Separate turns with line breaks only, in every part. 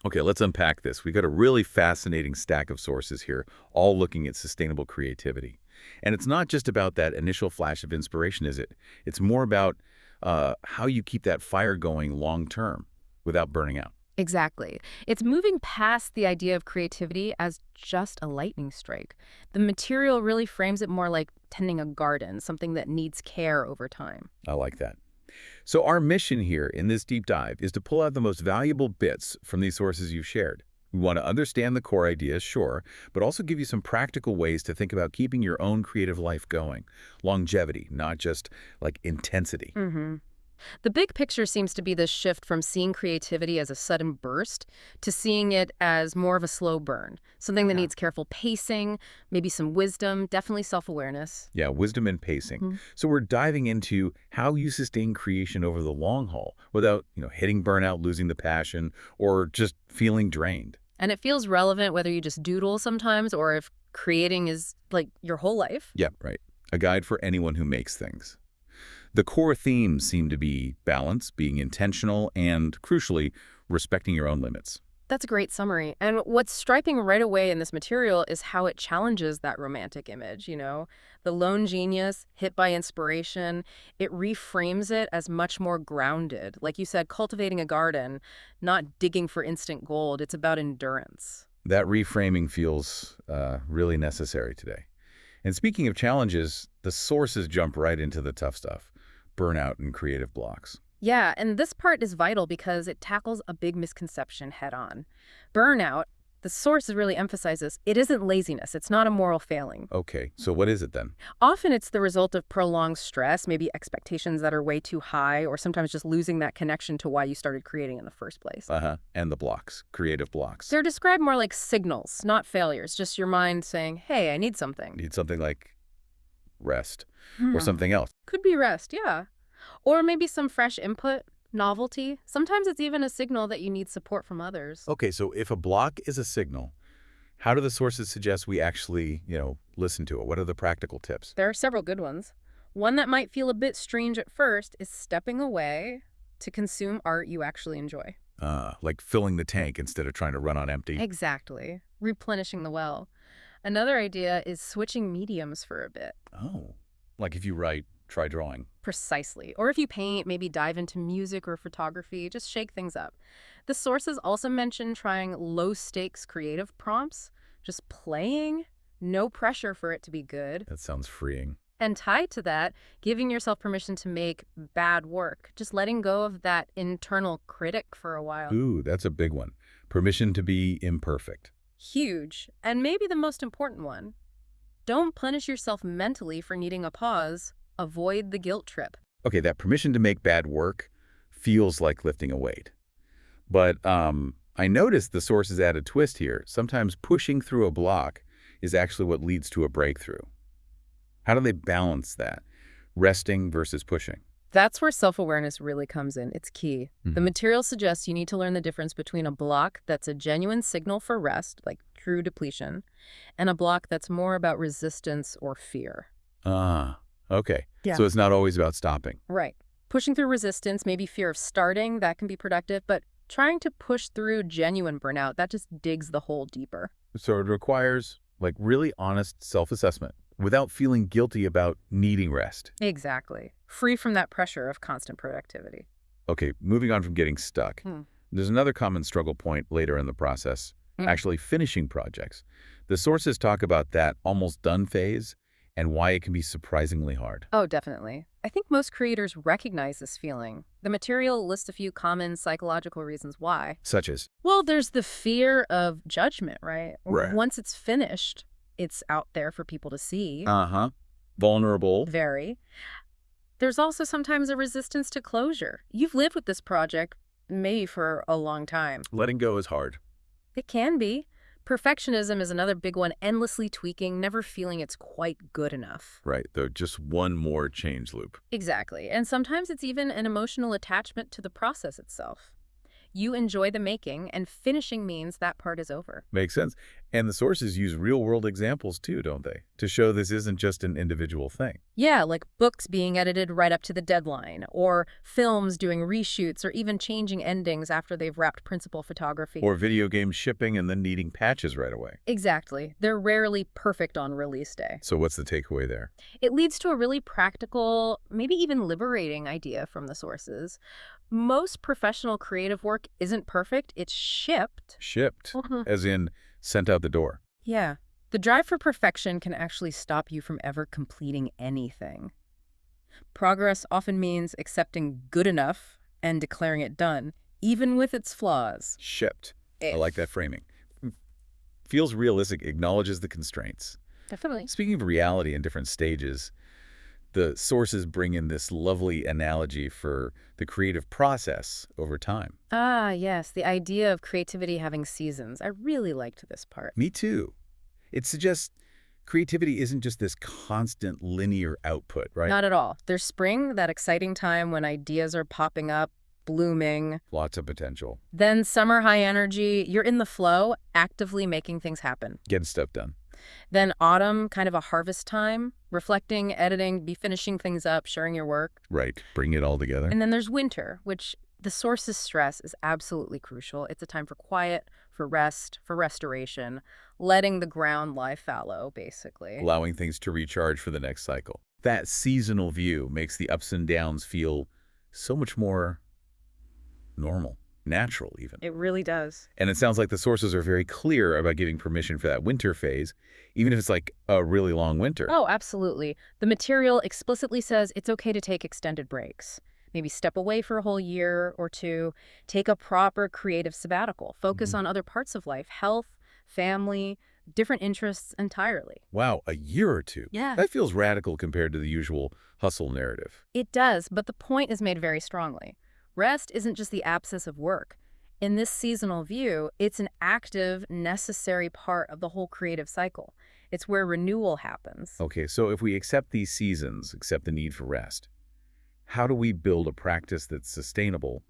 Okay, let's unpack this. We got a really fascinating stack of sources here, all looking at sustainable creativity. And it's not just about that initial flash of inspiration, is it? It's more about how you keep that fire going long term without burning out.
Exactly. It's moving past the idea of creativity as just a lightning strike. The material really frames it more like tending a garden, something that needs care over time.
I like that. So our mission here in this deep dive is to pull out the most valuable bits from these sources you've shared. We want to understand the core ideas, sure, but also give you some practical ways to think about keeping your own creative life going. Longevity, not just like intensity.
hmm The big picture seems to be this shift from seeing creativity as a sudden burst to seeing it as more of a slow burn, something that
Yeah.
needs careful pacing, maybe some wisdom, definitely self-awareness.
Yeah, wisdom and pacing.
Mhm.
So we're diving into how you sustain creation over the long haul without, hitting burnout, losing the passion, or just feeling drained.
And it feels relevant whether you just doodle sometimes or if creating is like your whole life.
Yeah, right. A guide for anyone who makes things. The core themes seem to be balance, being intentional, and, crucially, respecting your own limits.
That's a great summary. And what's striking right away in this material is how it challenges that romantic image. The lone genius, hit by inspiration, it reframes it as much more grounded. Like you said, cultivating a garden, not digging for instant gold. It's about endurance.
That reframing feels really necessary today. And speaking of challenges, the sources jump right into the tough stuff. Burnout and creative blocks.
Yeah, and this part is vital because it tackles a big misconception head on. Burnout, the source really emphasizes, it isn't laziness. It's not a moral failing.
Okay, so what is it then?
Often it's the result of prolonged stress, maybe expectations that are way too high, or sometimes just losing that connection to why you started creating in the first place.
And the blocks, creative blocks.
They're described more like signals, not failures, just your mind saying, hey, I need something.
Need something like rest or
Hmm.
something else.
Could be rest, yeah. Or maybe some fresh input, novelty. Sometimes it's even a signal that you need support from others.
Okay, so if a block is a signal, how do the sources suggest we actually, listen to it? What are the practical tips?
There are several good ones. One that might feel a bit strange at first is stepping away to consume art you actually enjoy.
Like filling the tank instead of trying to run on empty.
Exactly. Replenishing the well. Another idea is switching mediums for a bit.
Oh, like if you write, try drawing.
Precisely. Or if you paint, maybe dive into music or photography, just shake things up. The sources also mention trying low-stakes creative prompts, just playing, no pressure for it to be good.
That sounds freeing.
And tied to that, giving yourself permission to make bad work, just letting go of that internal critic for a while.
Ooh, that's a big one. Permission to be imperfect.
Huge. And maybe the most important one. Don't punish yourself mentally for needing a pause. Avoid the guilt trip.
Okay, that permission to make bad work feels like lifting a weight. But I noticed the sources add a twist here. Sometimes pushing through a block is actually what leads to a breakthrough. How do they balance that? Resting versus pushing.
That's where self-awareness really comes in. It's key. The material suggests you need to learn the difference between a block that's a genuine signal for rest, like true depletion, and a block that's more about resistance or fear.
Ah, okay.
Yeah.
So it's not always about stopping.
Right. Pushing through resistance, maybe fear of starting, that can be productive, but trying to push through genuine burnout, that just digs the hole deeper.
So it requires like really honest self-assessment without feeling guilty about needing rest.
Exactly. Free from that pressure of constant productivity.
Okay, moving on from getting stuck. There's another common struggle point later in the process, actually finishing projects. The sources talk about that almost done phase and why it can be surprisingly hard.
Oh, definitely. I think most creators recognize this feeling. The material lists a few common psychological reasons why.
Such as?
Well, there's the fear of judgment, right?
Right.
Once it's finished, it's out there for people to see.
Vulnerable.
Very. There's also sometimes a resistance to closure. You've lived with this project maybe for a long time.
Letting go is hard.
It can be. Perfectionism is another big one, endlessly tweaking, never feeling it's quite good enough.
Right, though just one more change loop.
Exactly. And sometimes it's even an emotional attachment to the process itself. You enjoy the making, and finishing means that part is over.
Makes sense. And the sources use real-world examples too, don't they? To show this isn't just an individual thing.
Yeah, like books being edited right up to the deadline, or films doing reshoots, or even changing endings after they've wrapped principal photography.
Or video games shipping and then needing patches right away.
Exactly. They're rarely perfect on release day.
So what's the takeaway there?
It leads to a really practical, maybe even liberating idea from the sources. Most professional creative work isn't perfect, it's shipped.
Shipped,
Mhm.
as in sent out the door.
Yeah. The drive for perfection can actually stop you from ever completing anything. Progress often means accepting good enough and declaring it done, even with its flaws.
Shipped. I
If.
like that framing. Feels realistic, acknowledges the constraints.
Definitely.
Speaking of reality in different stages, the sources bring in this lovely analogy for the creative process over time.
Ah, yes, the idea of creativity having seasons. I really liked this part.
Me too. It suggests creativity isn't just this constant linear output, right?
Not at all. There's spring, that exciting time when ideas are popping up, blooming.
Lots of potential.
Then summer, high energy. You're in the flow, actively making things happen.
Getting stuff done.
Then autumn, kind of a harvest time, reflecting, editing, be finishing things up, sharing your work.
Right. Bring it all together.
And then there's winter, which the source's stress is absolutely crucial. It's a time for quiet, for rest, for restoration, letting the ground lie fallow, basically.
Allowing things to recharge for the next cycle. That seasonal view makes the ups and downs feel so much more normal, natural even.
It really does.
And it sounds like the sources are very clear about giving permission for that winter phase, even if it's like a really long winter.
Oh, absolutely. The material explicitly says it's okay to take extended breaks. Maybe step away for a whole year or two, take a proper creative sabbatical, focus on other parts of life, health, family, different interests entirely.
Wow, a year or two.
Yeah.
That feels radical compared to the usual hustle narrative.
It does, but the point is made very strongly. Rest isn't just the absence of work. In this seasonal view, it's an active, necessary part of the whole creative cycle. It's where renewal happens.
Okay, so if we accept these seasons, accept the need for rest, how do we build a practice that's sustainable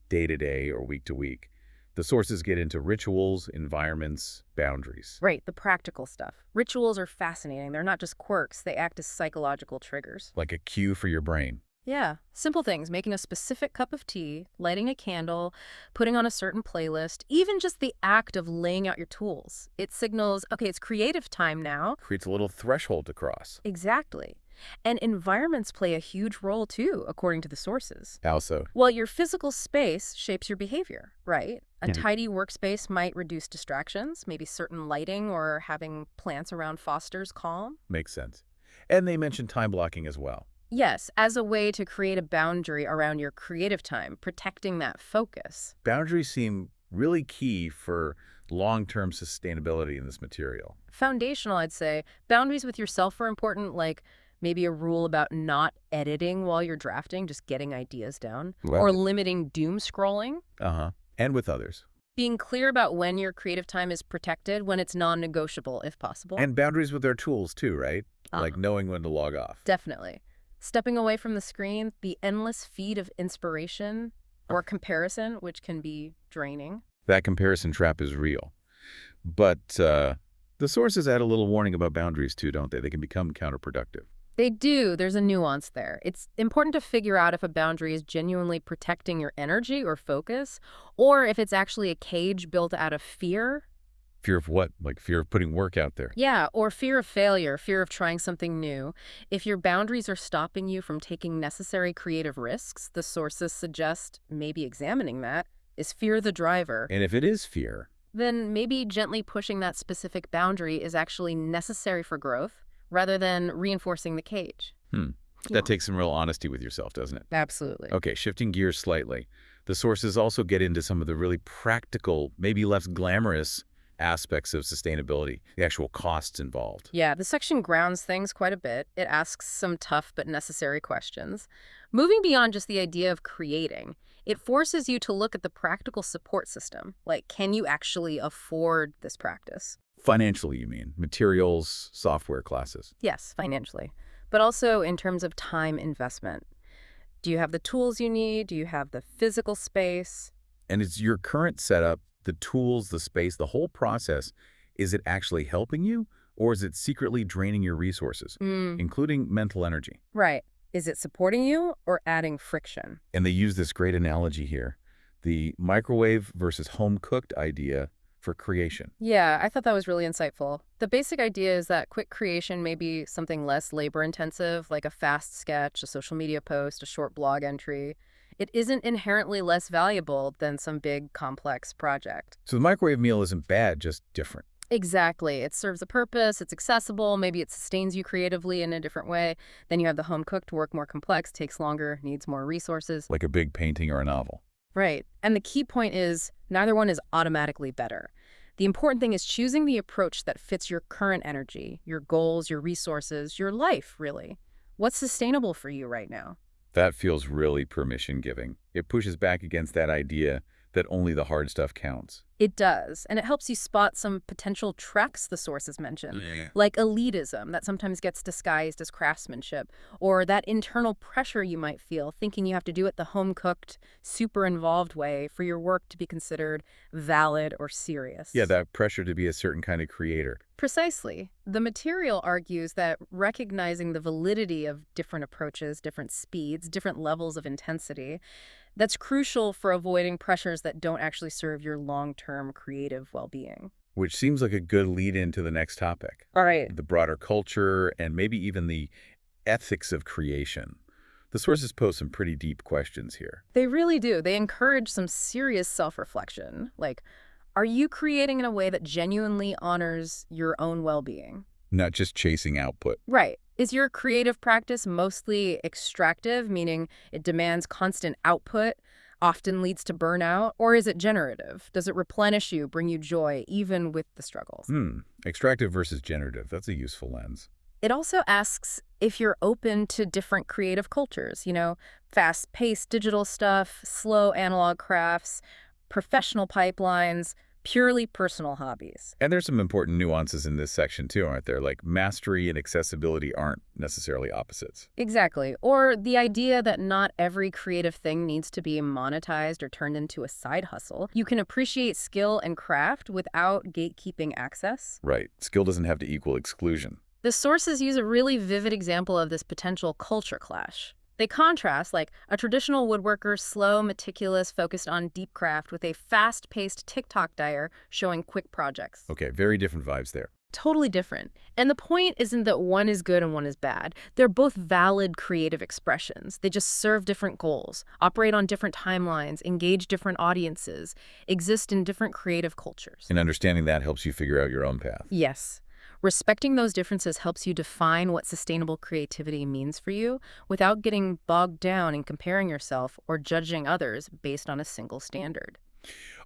day to day or week to week? The sources get into rituals, environments, boundaries.
Right, the practical stuff. Rituals are fascinating. They're not just quirks, they act as psychological triggers.
Like a cue for your brain.
Yeah, simple things, making a specific cup of tea, lighting a candle, putting on a certain playlist, even just the act of laying out your tools. It signals, okay, it's creative time now.
Creates a little threshold to cross.
Exactly. And environments play a huge role too, according to the sources.
How so?
Well, your physical space shapes your behavior, right? A
Yeah.
tidy workspace might reduce distractions, maybe certain lighting or having plants around fosters calm.
Makes sense. And they mentioned time blocking as well.
Yes, as a way to create a boundary around your creative time, protecting that focus.
Boundaries seem really key for long-term sustainability in this material.
Foundational, I'd say. Boundaries with yourself are important, like maybe a rule about not editing while you're drafting, just getting ideas down, or limiting doom scrolling.
And with others.
Being clear about when your creative time is protected, when it's non-negotiable, if possible.
And boundaries with their tools too, right? Like knowing when to log off.
Definitely. Stepping away from the screen, the endless feed of inspiration or comparison, which can be draining.
That comparison trap is real. But the sources add a little warning about boundaries too, don't they? They can become counterproductive.
They do. There's a nuance there. It's important to figure out if a boundary is genuinely protecting your energy or focus, or if it's actually a cage built out of fear.
Fear of what? Like fear of putting work out there.
Yeah, or fear of failure, fear of trying something new. If your boundaries are stopping you from taking necessary creative risks, the sources suggest maybe examining that. Is fear the driver?
And if it is fear,
Then maybe gently pushing that specific boundary is actually necessary for growth, rather than reinforcing the cage. Yeah.
that takes some real honesty with yourself, doesn't it?
Absolutely.
Okay, shifting gears slightly. The sources also get into some of the really practical, maybe less glamorous aspects of sustainability, the actual costs involved.
Yeah, the section grounds things quite a bit. It asks some tough but necessary questions. Moving beyond just the idea of creating, it forces you to look at the practical support system. Like, can you actually afford this practice?
Financially, you mean? Materials, software classes.
Yes, financially, but also in terms of time investment. Do you have the tools you need? Do you have the physical space?
And it's your current setup, the tools, the space, the whole process, is it actually helping you, or is it secretly draining your resources,
Mm,
including mental energy?
right. Is it supporting you or adding friction?
And they use this great analogy here, the microwave versus home-cooked idea for creation.
Yeah, I thought that was really insightful. The basic idea is that quick creation may be something less labor-intensive, like a fast sketch, a social media post, a short blog entry. It isn't inherently less valuable than some big, complex project.
So the microwave meal isn't bad, just different.
Exactly. It serves a purpose, it's accessible, maybe it sustains you creatively in a different way. Then you have the home-cooked work, more complex, takes longer, needs more resources.
Like a big painting or a novel.
Right. And the key point is neither one is automatically better. The important thing is choosing the approach that fits your current energy, your goals, your resources, your life, really. What's sustainable for you right now?
That feels really permission-giving. It pushes back against that idea that only the hard stuff counts.
It does, and it helps you spot some potential tracks the sources mention,
Yeah.
like elitism that sometimes gets disguised as craftsmanship, or that internal pressure you might feel thinking you have to do it the home-cooked, super involved way for your work to be considered valid or serious.
Yeah, that pressure to be a certain kind of creator.
Precisely. The material argues that recognizing the validity of different approaches, different speeds, different levels of intensity, that's crucial for avoiding pressures that don't actually serve your long-term creative well-being.
Which seems like a good lead into the next topic,
All right.
the broader culture and maybe even the ethics of creation. The sources pose some pretty deep questions here.
They really do. They encourage some serious self-reflection. Like, are you creating in a way that genuinely honors your own well-being?
Not just chasing output.
Right. Is your creative practice mostly extractive, meaning it demands constant output, often leads to burnout, or is it generative? Does it replenish you, bring you joy, even with the struggles?
Extractive versus generative. That's a useful lens.
It also asks if you're open to different creative cultures, fast-paced digital stuff, slow analog crafts, professional pipelines, purely personal hobbies.
And there's some important nuances in this section too, aren't there? Like mastery and accessibility aren't necessarily opposites.
Exactly. Or the idea that not every creative thing needs to be monetized or turned into a side hustle. You can appreciate skill and craft without gatekeeping access.
Right. Skill doesn't have to equal exclusion.
The sources use a really vivid example of this potential culture clash. They contrast, like, a traditional woodworker, slow, meticulous, focused on deep craft, with a fast-paced TikTok dyer showing quick projects.
Okay, very different vibes there.
Totally different. And the point isn't that one is good and one is bad. They're both valid creative expressions. They just serve different goals, operate on different timelines, engage different audiences, exist in different creative cultures.
And understanding that helps you figure out your own path.
Yes. Respecting those differences helps you define what sustainable creativity means for you without getting bogged down in comparing yourself or judging others based on a single standard.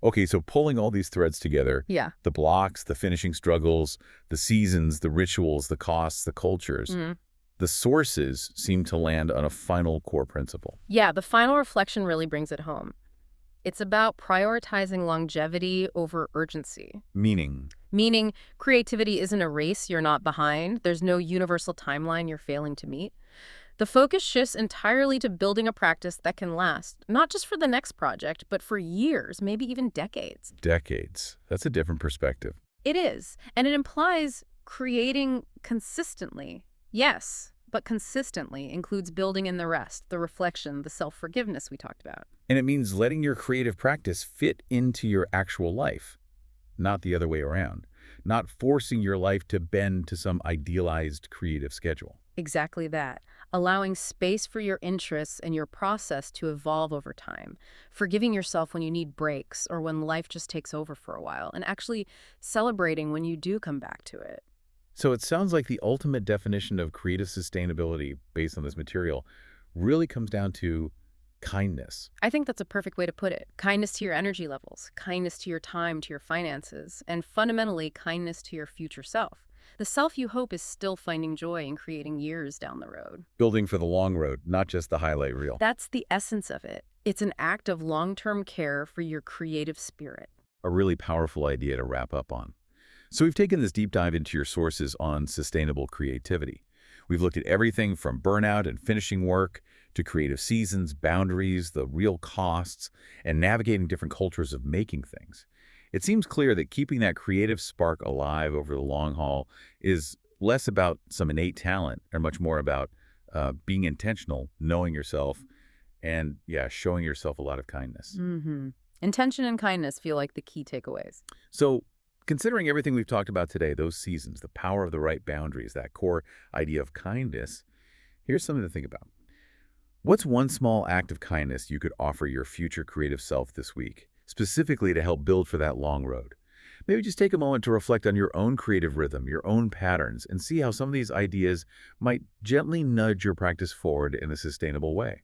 Okay, so pulling all these threads together,
Yeah.
the blocks, the finishing struggles, the seasons, the rituals, the costs, the cultures, the sources seem to land on a final core principle.
Yeah, the final reflection really brings it home. It's about prioritizing longevity over urgency. Meaning, creativity isn't a race you're not behind. There's no universal timeline you're failing to meet. The focus shifts entirely to building a practice that can last, not just for the next project, but for years, maybe even decades.
Decades. That's a different perspective.
It is, and it implies creating consistently. Yes, but consistently includes building in the rest, the reflection, the self-forgiveness we talked about.
And it means letting your creative practice fit into your actual life, not the other way around. Not forcing your life to bend to some idealized creative schedule.
Exactly that. Allowing space for your interests and your process to evolve over time. Forgiving yourself when you need breaks or when life just takes over for a while, and actually celebrating when you do come back to it.
So it sounds like the ultimate definition of creative sustainability based on this material really comes down to kindness.
I think that's a perfect way to put it. Kindness to your energy levels, kindness to your time, to your finances, and fundamentally kindness to your future self. The self you hope is still finding joy in creating years down the road.
Building for the long road, not just the highlight reel.
That's the essence of it. It's an act of long-term care for your creative spirit.
A really powerful idea to wrap up on. So we've taken this deep dive into your sources on sustainable creativity. We've looked at everything from burnout and finishing work to creative seasons, boundaries, the real costs, and navigating different cultures of making things. It seems clear that keeping that creative spark alive over the long haul is less about some innate talent and much more about being intentional, knowing yourself, and, yeah, showing yourself a lot of kindness.
Mm-hmm. Intention and kindness feel like the key takeaways.
So, considering everything we've talked about today, those seasons, the power of the right boundaries, that core idea of kindness, here's something to think about. What's one small act of kindness you could offer your future creative self this week, specifically to help build for that long road? Maybe just take a moment to reflect on your own creative rhythm, your own patterns, and see how some of these ideas might gently nudge your practice forward in a sustainable way.